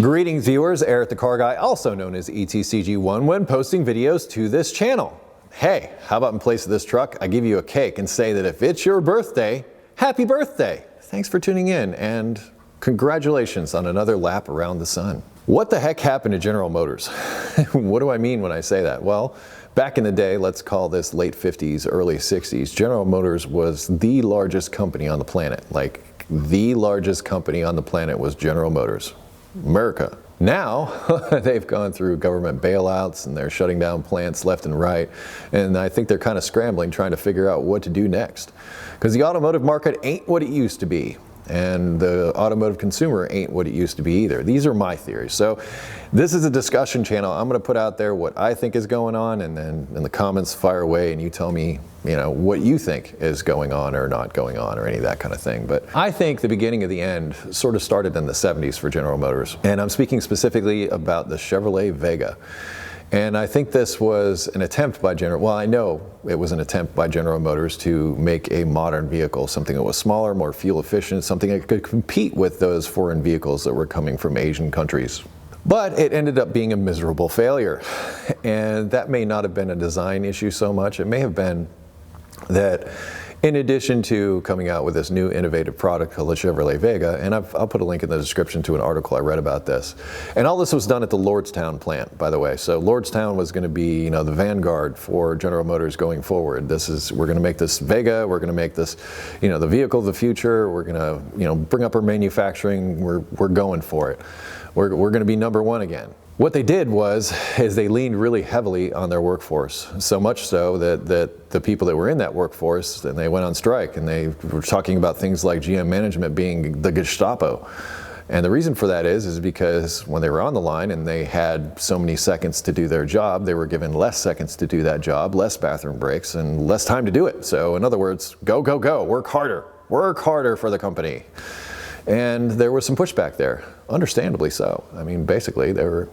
Greetings viewers, Eric the Car Guy, also known as ETCG1, when posting videos to this channel. Hey, how about in place of this truck, I give you a cake and say that if it's your birthday, happy birthday. Thanks for tuning in and congratulations on another lap around the sun. What the heck happened to General Motors? What do I mean when I say that? Well, back in the day, let's call this late 50s, early 60s, General Motors was the largest company on the planet. Like, the largest company on the planet was General Motors. America. Now, they've gone through government bailouts and they're shutting down plants left and right. And I think they're kind of scrambling, trying to figure out what to do next. Because the automotive market ain't what it used to be. And the automotive consumer ain't what it used to be either. These are my theories. So this is a discussion channel. I'm going to put out there what I think is going on, and then in the comments fire away and you tell me, what you think is going on or not going on or any of that kind of thing. But I think the beginning of the end sort of started in the 70s for General Motors. And I'm speaking specifically about the Chevrolet Vega. And I think this was an attempt by I know it was an attempt by General Motors to make a modern vehicle, something that was smaller, more fuel efficient, something that could compete with those foreign vehicles that were coming from Asian countries. But it ended up being a miserable failure. And that may not have been a design issue so much. It may have been that in addition to coming out with this new innovative product called the Chevrolet Vega, and I'll put a link in the description to an article I read about this. And all this was done at the Lordstown plant, by the way. So Lordstown was going to be, the vanguard for General Motors going forward. We're going to make this Vega, we're going to make this, the vehicle of the future. We're going to, bring up our manufacturing. We're going for it. We're going to be number one again. What they did is they leaned really heavily on their workforce, so much so that the people that were in that workforce, and they went on strike, and they were talking about things like GM management being the Gestapo. And the reason for that is because when they were on the line and they had so many seconds to do their job, they were given less seconds to do that job, less bathroom breaks, and less time to do it. So in other words, go, go, go, work harder for the company. And there was some pushback there, understandably so. I mean, basically, they were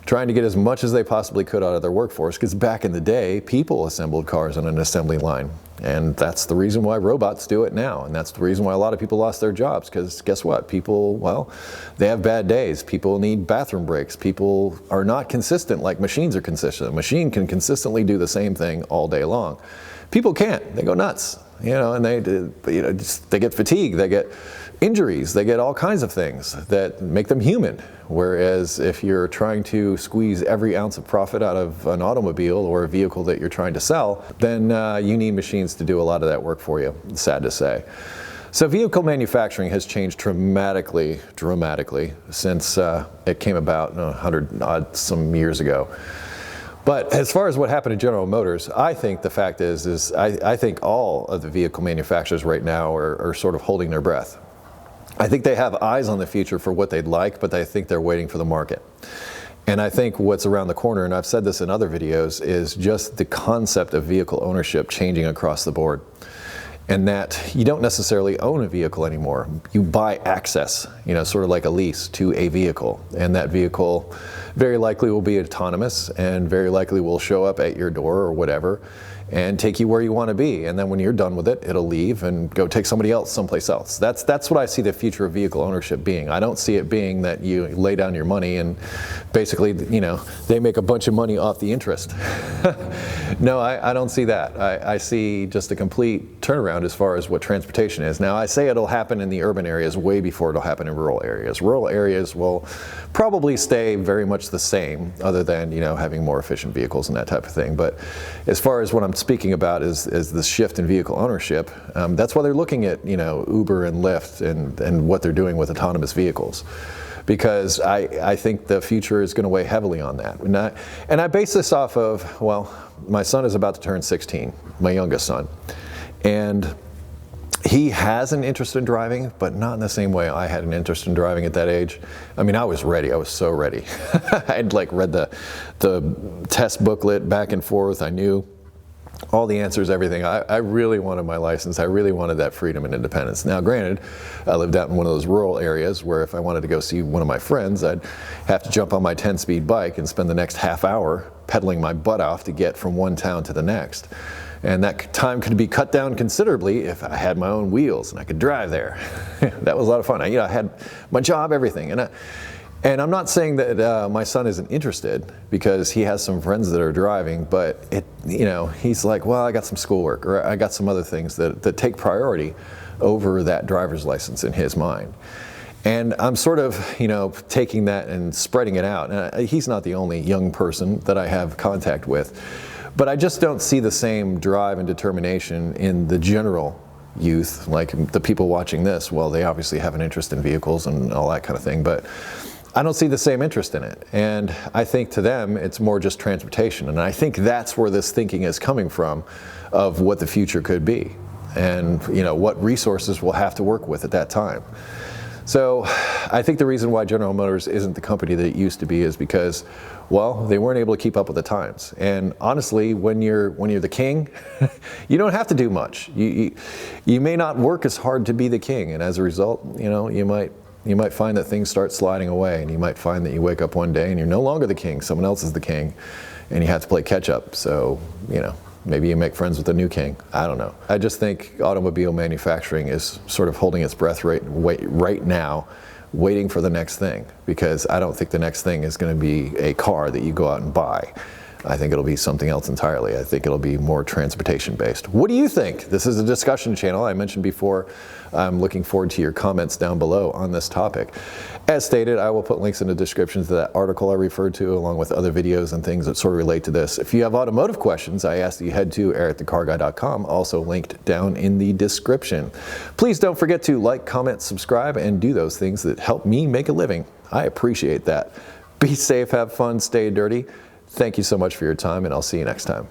trying to get as much as they possibly could out of their workforce, because back in the day, people assembled cars on an assembly line. And that's the reason why robots do it now. And that's the reason why a lot of people lost their jobs, because guess what? People, they have bad days. People need bathroom breaks. People are not consistent like machines are consistent. A machine can consistently do the same thing all day long. People can't. They go nuts, and they get fatigued. They get injuries, they get all kinds of things that make them human. Whereas if you're trying to squeeze every ounce of profit out of an automobile or a vehicle that you're trying to sell, then you need machines to do a lot of that work for you, sad to say. So vehicle manufacturing has changed dramatically since it came about 100 odd some years ago. But as far as what happened to General Motors, I think the fact is I think all of the vehicle manufacturers right now are sort of holding their breath. I think they have eyes on the future for what they'd like, but I think they're waiting for the market. And I think what's around the corner, and I've said this in other videos, is just the concept of vehicle ownership changing across the board. And that you don't necessarily own a vehicle anymore. You buy access, sort of like a lease to a vehicle. And that vehicle very likely will be autonomous and very likely will show up at your door or whatever and take you where you want to be. And then when you're done with it, it'll leave and go take somebody else someplace else. That's what I see the future of vehicle ownership being. I don't see it being that you lay down your money and basically, they make a bunch of money off the interest. No, I don't see that. I see just a complete turnaround as far as what transportation is. Now, I say it'll happen in the urban areas way before it'll happen in rural areas. Rural areas will probably stay very much the same, other than, having more efficient vehicles and that type of thing. But as far as what I'm speaking about is the shift in vehicle ownership. That's why they're looking at, Uber and Lyft and what they're doing with autonomous vehicles. Because I think the future is going to weigh heavily on that. And I base this off of, my son is about to turn 16, my youngest son. And he has an interest in driving, but not in the same way I had an interest in driving at that age. I mean, I was ready. I was so ready. I'd read the test booklet back and forth. I knew all the answers, everything. I really wanted my license. I really wanted that freedom and independence. Now, granted, I lived out in one of those rural areas where if I wanted to go see one of my friends, I'd have to jump on my 10-speed bike and spend the next half hour pedaling my butt off to get from one town to the next. And that time could be cut down considerably if I had my own wheels and I could drive there. That was a lot of fun. I had my job, everything. And I'm not saying that my son isn't interested, because he has some friends that are driving, but he's like, well, I got some schoolwork, or I got some other things that take priority over that driver's license in his mind. And I'm sort of, taking that and spreading it out. And he's not the only young person that I have contact with, but I just don't see the same drive and determination in the general youth, like the people watching this. Well, they obviously have an interest in vehicles and all that kind of thing, but I don't see the same interest in it. And I think to them, it's more just transportation. And I think that's where this thinking is coming from, of what the future could be, and what resources we'll have to work with at that time. So I think the reason why General Motors isn't the company that it used to be is because, well, they weren't able to keep up with the times. And honestly, when you're the king, you don't have to do much. You may not work as hard to be the king, and as a result, you might find that things start sliding away, and you might find that you wake up one day and you're no longer the king, someone else is the king, and you have to play catch up. So, maybe you make friends with the new king. I don't know. I just think automobile manufacturing is sort of holding its breath right now, waiting for the next thing, because I don't think the next thing is going to be a car that you go out and buy. I think it'll be something else entirely. I think it'll be more transportation based. What do you think? This is a discussion channel. I mentioned before, I'm looking forward to your comments down below on this topic. As stated, I will put links in the description to that article I referred to, along with other videos and things that sort of relate to this. If you have automotive questions, I ask that you head to ericthecarguy.com, also linked down in the description. Please don't forget to like, comment, subscribe, and do those things that help me make a living. I appreciate that. Be safe, have fun, stay dirty. Thank you so much for your time, and I'll see you next time.